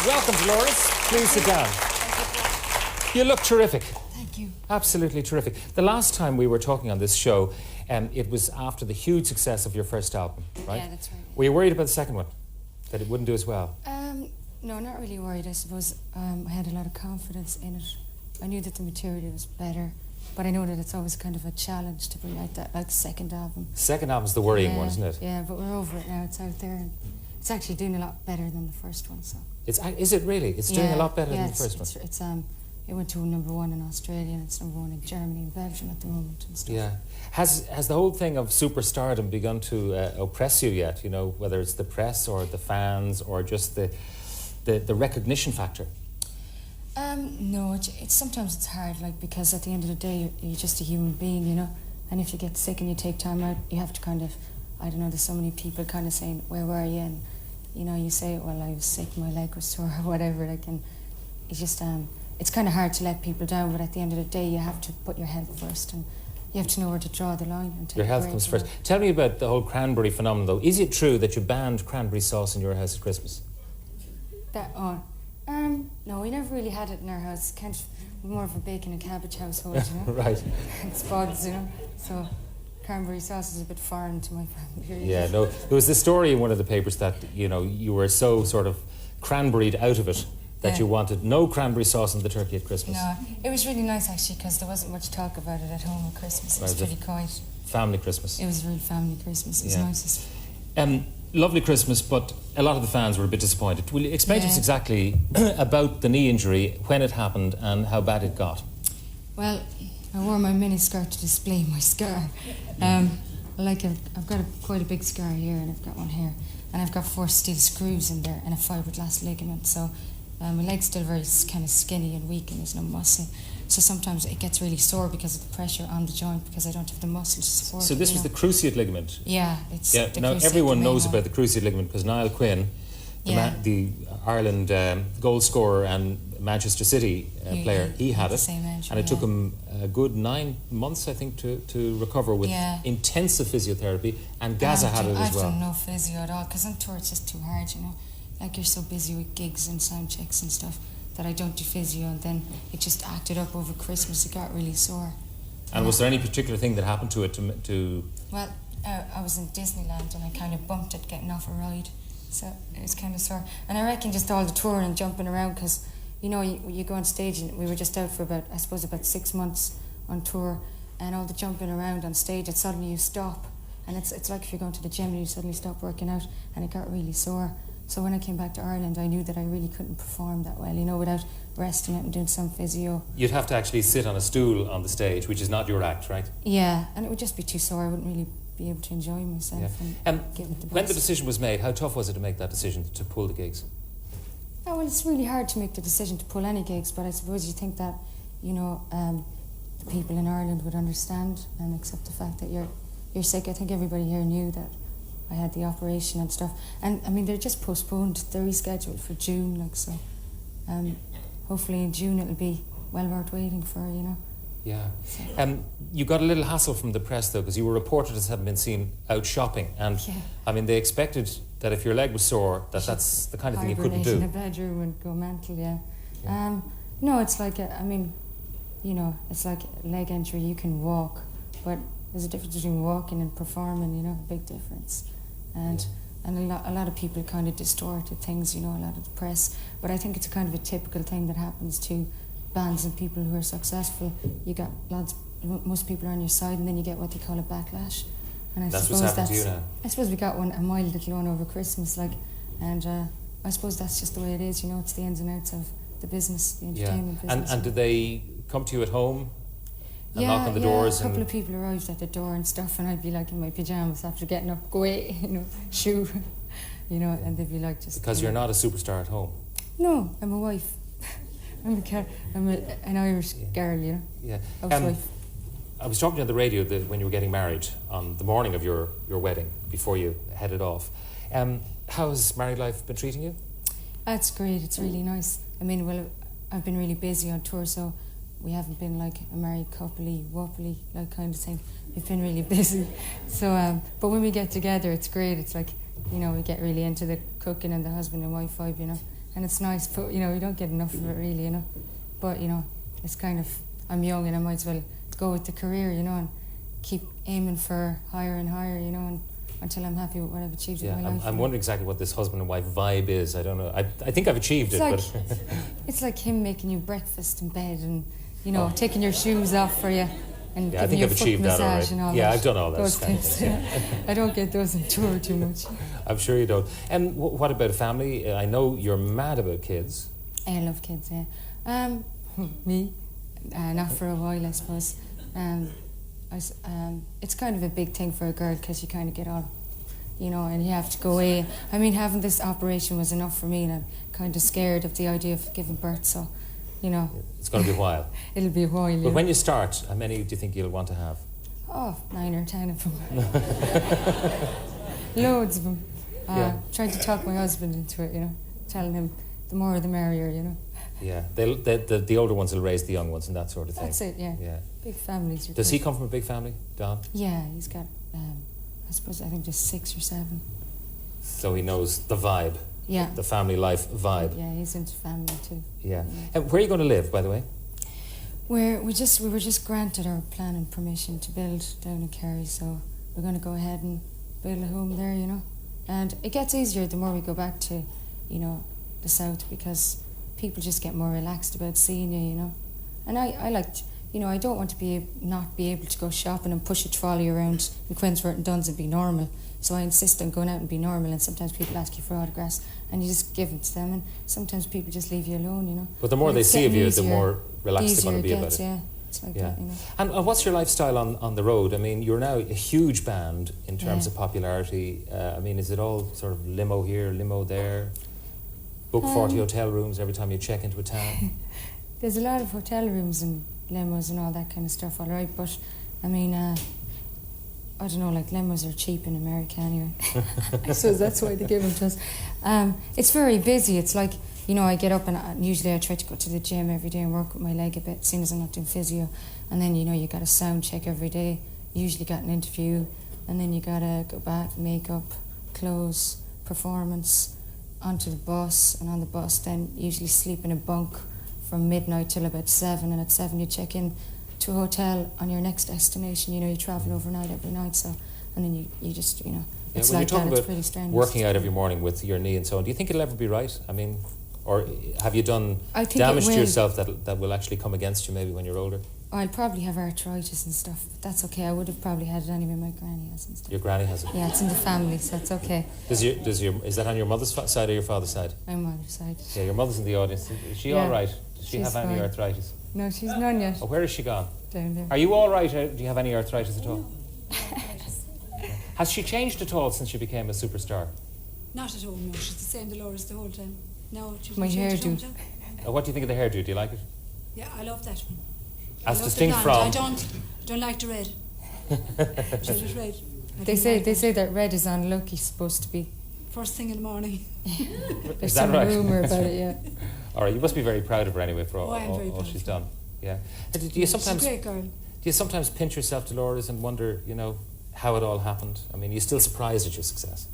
Welcome, Dolores. Please sit down. You look terrific. Thank you. Absolutely terrific. The last time we were talking on this show, it was after the huge success of your first album, right? Yeah, that's right. Were you worried about the second one? That it wouldn't do as well? No, not really worried. I suppose I had a lot of confidence in it. I knew that the material was better, but I know that it's always kind of a challenge to bring out that, like the second album. Second album's the worrying one, isn't it? Yeah, but we're over it now. It's out there, and it's actually doing a lot better than the first one. So. Is it really? It's doing a lot better than the first one? It went to #1 in Australia, and it's #1 in Germany and Belgium at the moment and stuff. Yeah. Has the whole thing of superstardom begun to oppress you yet? You know, whether it's the press or the fans or just the recognition factor? No, it's sometimes it's hard, like, because at the end of the day, you're just a human being, you know. And if you get sick and you take time out, you have to kind of, I don't know, there's so many people kind of saying, where were you? And, you know, you say, well, I was sick, my leg was sore, or whatever, like, and it's just, it's kind of hard to let people down, but at the end of the day, you have to put your health first, and you have to know where to draw the line. And take your health comes first. Tell me about the whole cranberry phenomenon, though. Is it true that you banned cranberry sauce in your house at Christmas? No, we never really had it in our house. Kind of more of a bacon and cabbage household, you know. Right. It's spuds, you know. So cranberry sauce is a bit foreign to my family. Yeah, no. There was this story in one of the papers that, you know, you were so sort of cranberried out of it that you wanted no cranberry sauce in the turkey at Christmas. No, it was really nice actually, because there wasn't much talk about it at home at Christmas. It was pretty quiet. Family Christmas. It was a real family Christmas. It was nice. Lovely Christmas, but a lot of the fans were a bit disappointed. Will you explain to us exactly about the knee injury, when it happened and how bad it got? Well, I wore my miniskirt to display my scar. I've got quite a big scar here, and I've got one here, and I've got 4 steel screws in there and a fiberglass ligament, so my leg's still very kind of skinny and weak and there's no muscle. So sometimes it gets really sore because of the pressure on the joint, because I don't have the muscle to support it. So this was the cruciate ligament? Yeah, it's the now cruciate, everyone knows about the cruciate ligament because Niall Quinn, the Ireland goal scorer and Manchester City player, he had it. And it took him a good 9 months, I think, to recover with intensive physiotherapy, and Gaza had it as well. I've done no physio at all, because on tour it's just too hard, you know. Like, you're so busy with gigs and sound checks and stuff that I don't do physio, and then it just acted up over Christmas. It got really sore. And was there any particular thing that happened to it Well, I was in Disneyland and I kind of bumped it getting off a ride, so it was kind of sore. And I reckon just all the touring and jumping around, because, you know, you go on stage, and we were just out for about 6 months on tour, and all the jumping around on stage, and suddenly you stop, and it's like if you're going to the gym and you suddenly stop working out, and it got really sore. So when I came back to Ireland, I knew that I really couldn't perform that well, you know, without resting it and doing some physio. You'd have to actually sit on a stool on the stage, which is not your act, right? Yeah, and it would just be too sore. I wouldn't really be able to enjoy myself and give it the best. When the decision was made, how tough was it to make that decision to pull the gigs? Oh, well, it's really hard to make the decision to pull any gigs, but I suppose you think that, you know, the people in Ireland would understand and accept the fact that you're sick. I think everybody here knew that I had the operation and stuff, and I mean, they're just postponed. They're rescheduled for June, like, so. Hopefully in June it'll be well worth waiting for, you know. Yeah. So. You got a little hassle from the press though, because you were reported as having been seen out shopping, and I mean, they expected that if your leg was sore, that's the kind of thing you couldn't do. Hibernate in a bedroom and go mental, no, it's like I mean, you know, it's like a leg injury. You can walk, but there's a difference between walking and performing, you know, a big difference. And a lot of people kind of distorted things, you know, a lot of the press. But I think it's a kind of a typical thing that happens to bands and people who are successful. You got most people are on your side, and then you get what they call a backlash. And that's what's happened to you now. I suppose we got a mild little one over Christmas, like, and I suppose that's just the way it is, you know. It's the ins and outs of the business, the entertainment business. And did they come to you at home? And knock on the doors. A couple of people arrived at the door and stuff, and I'd be like in my pyjamas after getting up, go away, you know, shoo, you know, and they'd be like, just. Because you're not a superstar at home. No, I'm a wife. I'm an Irish girl, you know. Yeah. Housewife. I was talking on the radio when you were getting married on the morning of your wedding before you headed off. How's married life been treating you? It's great. It's really nice. I mean, well, I've been really busy on tour, so we haven't been like a married coupley, whoppily, like kind of thing. We've been really busy. So, but when we get together, it's great. It's like, you know, we get really into the cooking and the husband and wife vibe, you know. and it's nice, but you know, you don't get enough of it really, you know. But you know, it's kind of, I'm young and I might as well go with the career, you know, and keep aiming for higher and higher, you know, and until I'm happy with what I've achieved in my life. I'm wondering exactly what this husband and wife vibe is. I don't know. I think I've achieved it, but it's like him making you breakfast in bed and, you know, taking your shoes off for you and I giving think you I've a foot achieved that massage already. and all Yeah, that. I've done all those kind of things. things. I don't get those in tour too much. I'm sure you don't. And what about a family? I know you're mad about kids. I love kids, yeah. Me? Not for a while, I suppose. It's kind of a big thing for a girl because you kind of get all, you know, and you have to go away. I mean, having this operation was enough for me, and I'm kind of scared of the idea of giving birth, so, you know. It's going to be a while. It'll be a while, yeah. But when you start, how many do you think you'll want to have? Oh, 9 or 10 of them. Loads of them. Trying to talk my husband into it, you know, telling him the more the merrier, you know. Yeah, the older ones will raise the young ones and that sort of thing. That's it, yeah. Big families. Does he come from a big family, Don? Yeah, he's got, I think just 6 or 7. So he knows the vibe. Yeah. The family life vibe. Yeah, he's into family too. Yeah. And where are you going to live, by the way? We were just granted our planning permission to build down in Kerry, so we're going to go ahead and build a home there, you know. And it gets easier the more we go back to, you know, the south, because people just get more relaxed about seeing you, you know. And I like, you know, I don't want to not be able to go shopping and push a trolley around in Quinsworth and Duns and be normal. So I insist on going out and be normal, and sometimes people ask you for autographs and you just give it to them, and sometimes people just leave you alone, you know. But the more they see of you, the more relaxed they're going to be about it. Yeah, it's like that, you know. And what's your lifestyle on the road? I mean, you're now a huge band in terms of popularity. I mean, is it all sort of limo here, limo there? Book 40 hotel rooms every time you check into a town? There's a lot of hotel rooms and limos and all that kind of stuff, all right, but I mean, I don't know, like limos are cheap in America anyway. I suppose that's why they give them to us. It's very busy. It's like, you know, I get up and usually I try to go to the gym every day and work with my leg a bit, seeing as I'm not doing physio. And then, you know, you got a sound check every day. You usually got an interview, and then you got to go back, makeup, clothes, performance, onto the bus, and on the bus then usually sleep in a bunk from midnight till about 7, and at 7 you check in to a hotel on your next destination. You know, you travel overnight every night, so, and then you just, you know, it's when like you're talking that, about it's pretty strenuous. working out every morning with your knee and so on, do you think it'll ever be right? I mean, or have you done I think damage to yourself that will actually come against you maybe when you're older? I'll probably have arthritis and stuff, but that's okay. I would have probably had it anyway. My granny has and stuff. Your granny has it? Yeah, it's in the family, so it's okay. Is that on your mother's side or your father's side? My mother's side. Yeah, your mother's in the audience. Is she all right? Does she have any arthritis? No, she's none yet. Oh, where has she gone? Down there. Are you all right? Do you have any arthritis at all? Has she changed at all since she became a superstar? Not at all, no. She's the same Dolores the whole time. No, she's My hairdo. What do you think of the hairdo? Do you like it? Yeah, I love that one. As distinct from... I don't like the red. She's red. They say that red is unlucky, supposed to be. First thing in the morning. There's some rumour about it, yeah. All right, you must be very proud of her anyway for all she's done. Yeah. Do you sometimes? She's a great girl. Do you sometimes pinch yourself, Dolores, and wonder, you know, how it all happened? I mean, are you still surprised at your success?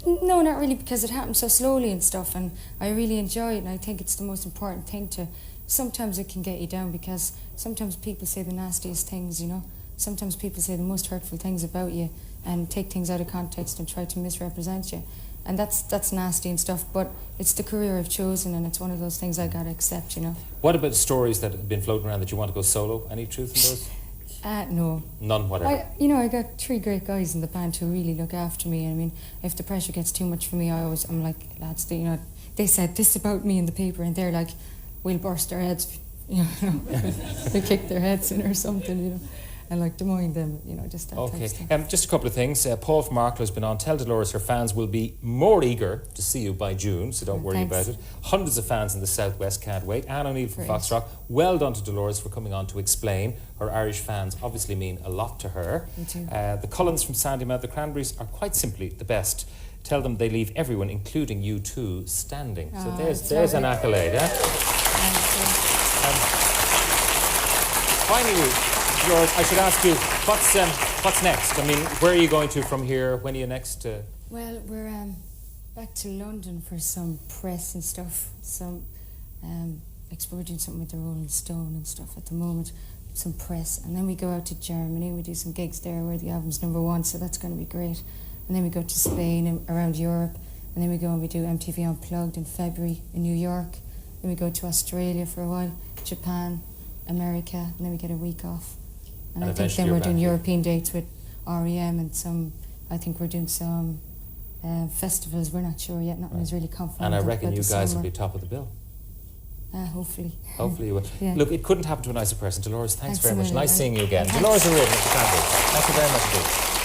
No, not really, because it happened so slowly and stuff, and I really enjoy it, and I think it's the most important thing to... Sometimes it can get you down, because sometimes people say the nastiest things, you know. Sometimes people say the most hurtful things about you and take things out of context and try to misrepresent you. And that's nasty and stuff, but it's the career I've chosen, and it's one of those things I gotta accept, you know. What about stories that have been floating around that you want to go solo? Any truth in those? No. None, whatever. I got 3 great guys in the band who really look after me. I mean, if the pressure gets too much for me, I'm like, lads, they said this about me in the paper, and they're like, we'll burst their heads, you know, they kick their heads in or something, you know. And like demoing them, you know, just that type of stuff. Just a couple of things. Paul from Arklow has been on. Tell Dolores her fans will be more eager to see you by June, so don't worry about it. Hundreds of fans in the Southwest can't wait. Anne O'Neill from Foxrock. Well done to Dolores for coming on to explain. Her Irish fans obviously mean a lot to her. Me too. The Cullens from Sandymouth, the Cranberries are quite simply the best. Tell them they leave everyone, including you too, standing. So there's an accolade, yeah? Finally, George, I should ask you, what's next? I mean, where are you going to from here? When are you next? Well, we're back to London for some press and stuff. Some, we're doing something with the Rolling Stone and stuff at the moment. Some press, and then we go out to Germany. We do some gigs there where the album's #1, so that's going to be great. And then we go to Spain and around Europe, and then we go and we do MTV Unplugged in February in New York. Then we go to Australia for a while, Japan, America, and then we get a week off. And I think then we're doing European dates with REM and some. I think we're doing some festivals. We're not sure yet. Nothing is really confirmed. And I reckon you guys will be top of the bill. Hopefully. Hopefully you will. Yeah. Look, it couldn't happen to a nicer person. Dolores, thanks very much. a million. Nice seeing you again. Dolores O'Riordan at the Cranberries. Thank you very much indeed.